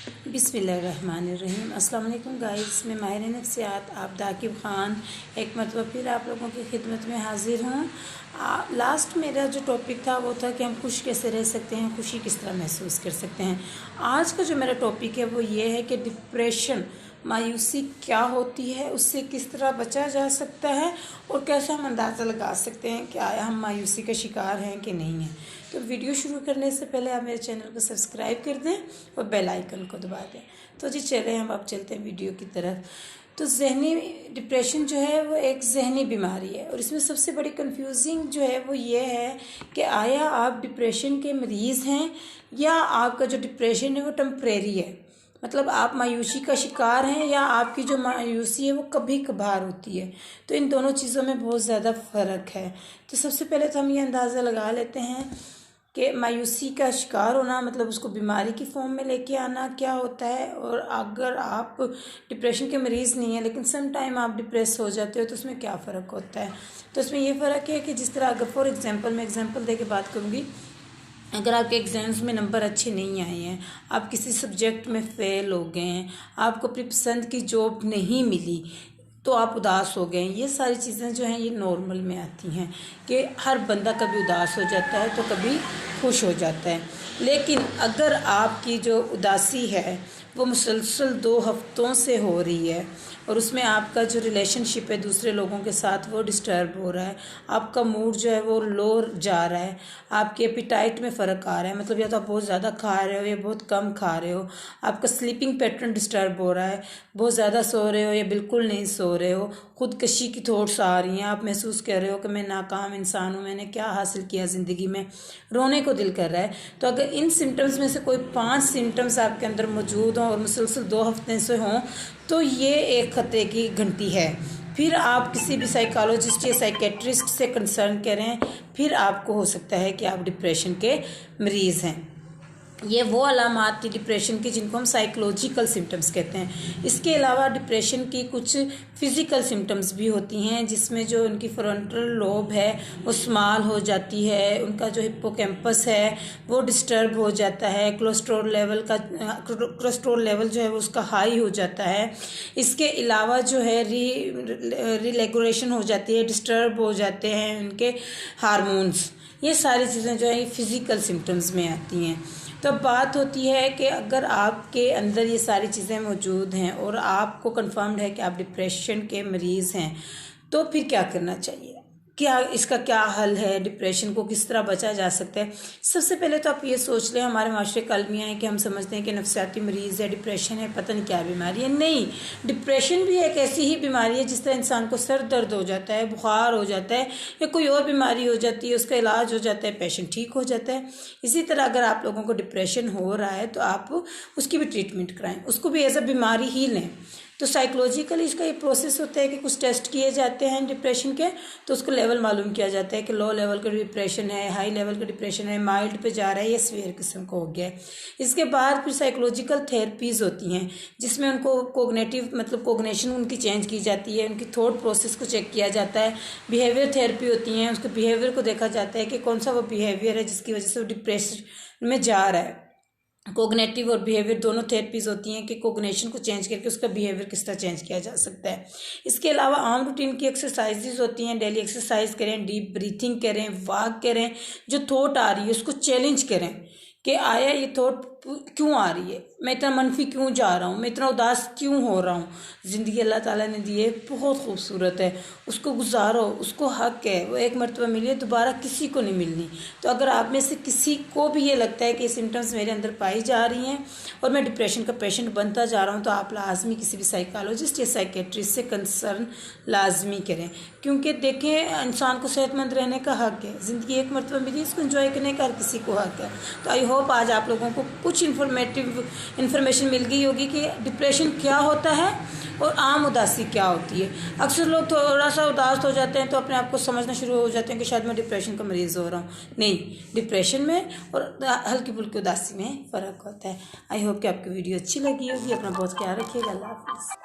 बिस्मिल्लाहिर्रहमानिर्रहीम। अस्सलाम वालेकुम गाइस, मैं माहिर नफ्सियात आप दाकिब ख़ान एक मरतबा फिर आप लोगों की खिदमत में हाज़िर हूँ। लास्ट मेरा जो टॉपिक था वो था कि हम खुश कैसे रह सकते हैं, खुशी किस तरह महसूस कर सकते हैं। आज का जो मेरा टॉपिक है वो ये है कि डिप्रेशन, मायूसी क्या होती है, उससे किस तरह बचा जा सकता है और कैसे हम अंदाज़ा लगा सकते हैं कि आया हम मायूसी का शिकार हैं कि नहीं हैं। तो वीडियो शुरू करने से पहले आप मेरे चैनल को सब्सक्राइब कर दें और बेल आइकन को दबा दें। तो जी चलें हम अब चलते हैं वीडियो की तरफ। तो जहनी डिप्रेशन जो है वो एक जहनी बीमारी है और इसमें सबसे बड़ी कंफ्यूजिंग जो है वो ये है कि आया आप डिप्रेशन के मरीज़ हैं या आपका जो डिप्रेशन है वो टेम्परेरी है, मतलब आप मायूसी का शिकार हैं या आपकी जो मायूसी है वो कभी कभार होती है। तो इन दोनों चीज़ों में बहुत ज़्यादा फ़र्क है। तो सबसे पहले तो हम ये अंदाज़ा लगा लेते हैं कि मायूसी का शिकार होना मतलब उसको बीमारी की फॉर्म में लेके आना क्या होता है, और अगर आप डिप्रेशन के मरीज़ नहीं हैं लेकिन सम टाइम आप डिप्रेस हो जाते हो तो उसमें क्या फ़र्क होता है। तो इसमें ये फ़र्क है कि जिस तरह अगर फॉर एग्ज़ाम्पल मैं एग्ज़ाम्पल दे के बात करूँगी, अगर आपके एग्ज़ाम्स में नंबर अच्छे नहीं आए हैं, आप किसी सब्जेक्ट में फ़ेल हो गए हैं, आपको अपनी पसंद की जॉब नहीं मिली तो आप उदास हो गए, ये सारी चीज़ें जो हैं ये नॉर्मल में आती हैं कि हर बंदा कभी उदास हो जाता है तो कभी खुश हो जाता है। लेकिन अगर आपकी जो उदासी है वो मुसलसल 2 हफ्तों से हो रही है और उसमें आपका जो रिलेशनशिप है दूसरे लोगों के साथ वो डिस्टर्ब हो रहा है, आपका मूड जो है वो लो जा रहा है, आपके एपिटाइट में फ़र्क आ रहा है, मतलब या तो आप बहुत ज़्यादा खा रहे हो या बहुत कम खा रहे हो, आपका स्लीपिंग पैटर्न डिस्टर्ब हो रहा है, बहुत ज़्यादा सो रहे हो या बिल्कुल नहीं सो रहे हो, खुदकशी की थॉट्स आ रही हैं, आप महसूस कर रहे हो कि मैं नाकाम इंसान हूँ, मैंने क्या हासिल किया ज़िंदगी में, रोने को दिल कर रहा है। तो अगर इन सिम्टम्स में से कोई 5 सिम्टम्स आपके अंदर मौजूद हों और मुसलसल 2 हफ्ते से हों तो ये एक खतरे की घंटी है। फिर आप किसी भी साइकोलॉजिस्ट या साइकेट्रिस्ट से कंसर्न करें, फिर आपको हो सकता है कि आप डिप्रेशन के मरीज़ हैं। ये वो अलामात थी डिप्रेशन की जिनको हम साइकोलॉजिकल सिम्टम्स कहते हैं। इसके अलावा डिप्रेशन की कुछ फ़िज़िकल सिम्टम्स भी होती हैं जिसमें जो उनकी फ्रंटल लोब है वो स्मॉल हो जाती है, उनका जो हिप्पोकैम्पस है वो डिस्टर्ब हो जाता है, कोलेस्ट्रॉल लेवल जो है वो उसका हाई हो जाता है। इसके अलावा जो है रिलेगुलेशन हो जाती है, डिस्टर्ब हो जाते हैं उनके हार्मोन्स। ये सारी चीज़ें जो है ये फ़िज़िकल सिम्टम्स में आती हैं। तो बात होती है कि अगर आपके अंदर ये सारी चीज़ें मौजूद हैं और आपको कंफर्म्ड है कि आप डिप्रेशन के मरीज़ हैं तो फिर क्या करना चाहिए, क्या इसका क्या हल है, डिप्रेशन को किस तरह बचा जा सकता है। सबसे पहले तो आप ये सोच लें, हमारे माशरे कलमियाँ हैं कि हम समझते हैं कि नफ्सियाती मरीज़ है, डिप्रेशन है, पता नहीं क्या बीमारी है। नहीं, डिप्रेशन भी एक ऐसी ही बीमारी है जिस तरह इंसान को सर दर्द हो जाता है, बुखार हो जाता है या कोई और बीमारी हो जाती है, उसका इलाज हो जाता है, पेशेंट ठीक हो जाता है। इसी तरह अगर आप लोगों को डिप्रेशन हो रहा है तो आप उसकी भी ट्रीटमेंट कराएं, उसको भी एज अ बीमारी ही लें। तो साइकोलॉजिकली इसका ये प्रोसेस होता है कि कुछ टेस्ट किए जाते हैं डिप्रेशन के, तो उसको लेवल मालूम किया जाता है कि लो लेवल का डिप्रेशन है, हाई लेवल का डिप्रेशन है, माइल्ड पे जा रहा है या सीवियर किस्म का हो गया है। इसके बाद फिर साइकोलॉजिकल थेरेपीज़ होती हैं जिसमें उनको कोग्नेटिव मतलब कोग्नेशन उनकी चेंज की जाती है, उनकी थॉट प्रोसेस को चेक किया जाता है। बिहेवियर थेरेपी होती हैं, उसके बिहेवियर को देखा जाता है कि कौन सा वो बिहेवियर है जिसकी वजह से वो डिप्रेशन में जा रहा है। कोग्नेटिव और बिहेवियर दोनों थेरेपीज़ होती हैं कि कोग्नेशन को चेंज करके उसका बिहेवियर किस तरह चेंज किया जा सकता है। इसके अलावा आम रूटीन की एक्सरसाइजेज होती हैं, डेली एक्सरसाइज करें, डीप ब्रीथिंग करें, वॉक करें, जो थॉट आ रही है उसको चैलेंज करें कि आया ये थॉट क्यों आ रही है, मैं इतना मनफी क्यों जा रहा हूँ, मैं इतना उदास क्यों हो रहा हूँ। ज़िंदगी अल्लाह ताला ने दी है, बहुत खूबसूरत है, उसको गुजारो, उसको हक है, वो एक मरतबा मिली है, दोबारा किसी को नहीं मिलनी। तो अगर आप में से किसी को भी ये लगता है कि सिम्टम्स मेरे अंदर पाई जा रही हैं और मैं डिप्रेशन का पेशेंट बनता जा रहा हूँ तो आप लाजमी किसी भी साइकोलॉजिस्ट या साइकेट्रिस्ट से कंसर्न लाजमी करें, क्योंकि देखें इंसान को सेहतमंद रहने का हक है, ज़िंदगी एक मरतबा मिली, इसको एंजॉय करने का हर किसी को हक है। तो आई होप आज आप लोगों को कुछ इन्फॉर्मेशन मिल गई होगी कि डिप्रेशन क्या होता है और आम उदासी क्या होती है। अक्सर लोग थोड़ा सा उदास हो जाते हैं तो अपने आप को समझना शुरू हो जाते हैं कि शायद मैं डिप्रेशन का मरीज़ हो रहा हूँ। नहीं, डिप्रेशन में और हल्की फुल्की उदासी में फ़र्क होता है। आई होप कि आपकी वीडियो अच्छी लगी होगी। अपना बहुत ख्याल रखिएगा। अल्लाह हाफ़िज़।